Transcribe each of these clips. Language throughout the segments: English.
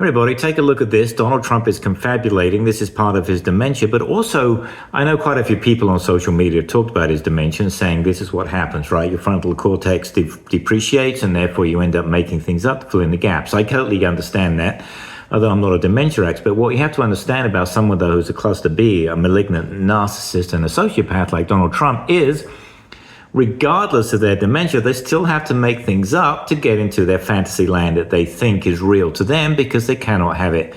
Everybody, take a look at this. Donald Trump is confabulating. This is part of his dementia. But also, I know quite a few people on social media talked about his dementia and saying this is what happens, right? Your frontal cortex depreciates and therefore you end up making things up to fill in the gaps. I totally understand that, although I'm not a dementia expert. What you have to understand about someone, though, who's a cluster B, a malignant narcissist and a sociopath like Donald Trump is, regardless of their dementia, they still have to make things up to get into their fantasy land that they think is real to them because they cannot have it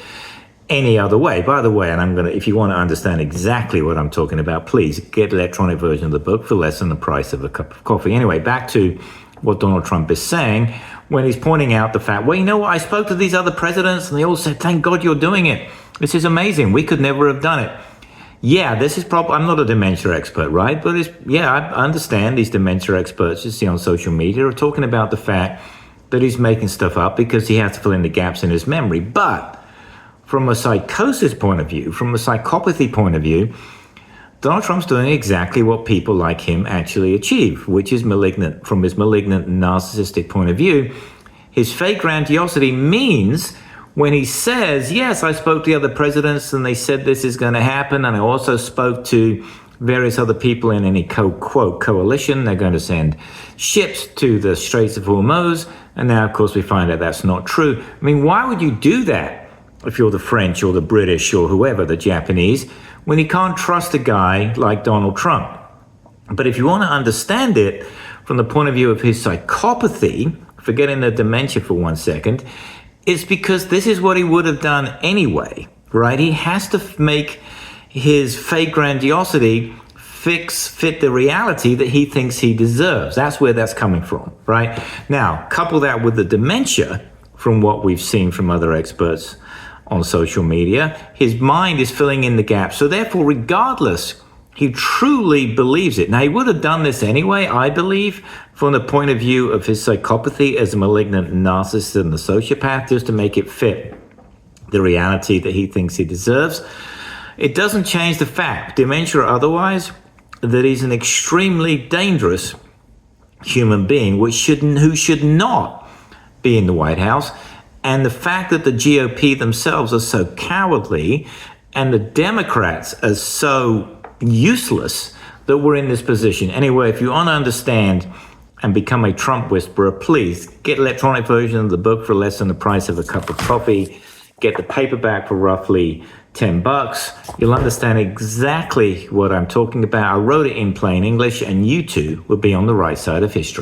any other way. By the way, and if you want to understand exactly what I'm talking about, please get electronic version of the book for less than the price of a cup of coffee. Anyway, back to what Donald Trump is saying when he's pointing out the fact, well, you know what? I spoke to these other presidents and they all said, thank God you're doing it. This is amazing. We could never have done it. Yeah, this is probably, I'm not a dementia expert, right? But I understand these dementia experts you see on social media are talking about the fact that he's making stuff up because he has to fill in the gaps in his memory. But from a psychosis point of view, from a psychopathy point of view, Donald Trump's doing exactly what people like him actually achieve, which is malignant. From his malignant narcissistic point of view, his fake grandiosity means when he says, yes, I spoke to the other presidents and they said this is going to happen, and I also spoke to various other people in any quote coalition, they're going to send ships to the Straits of Hormuz, and now, of course, we find out that's not true. I mean, why would you do that if you're the French or the British or whoever, the Japanese, when you can't trust a guy like Donald Trump? But if you want to understand it from the point of view of his psychopathy, forgetting the dementia for 1 second, it's because this is what he would have done anyway, right? He has to make his fake grandiosity fit the reality that he thinks he deserves. That's where that's coming from, right? Now, couple that with the dementia from what we've seen from other experts on social media, his mind is filling in the gaps. So therefore, regardless, he truly believes it. Now, he would have done this anyway, I believe, from the point of view of his psychopathy as a malignant narcissist and the sociopath, just to make it fit the reality that he thinks he deserves. It doesn't change the fact, dementia or otherwise, that he's an extremely dangerous human being who should not be in the White House. And the fact that the GOP themselves are so cowardly and the Democrats are so useless that we're in this position. Anyway, if you want to understand and become a Trump whisperer, please get electronic version of the book for less than the price of a cup of coffee. Get the paperback for roughly $10. You'll understand exactly what I'm talking about. I wrote it in plain English, and you too will be on the right side of history.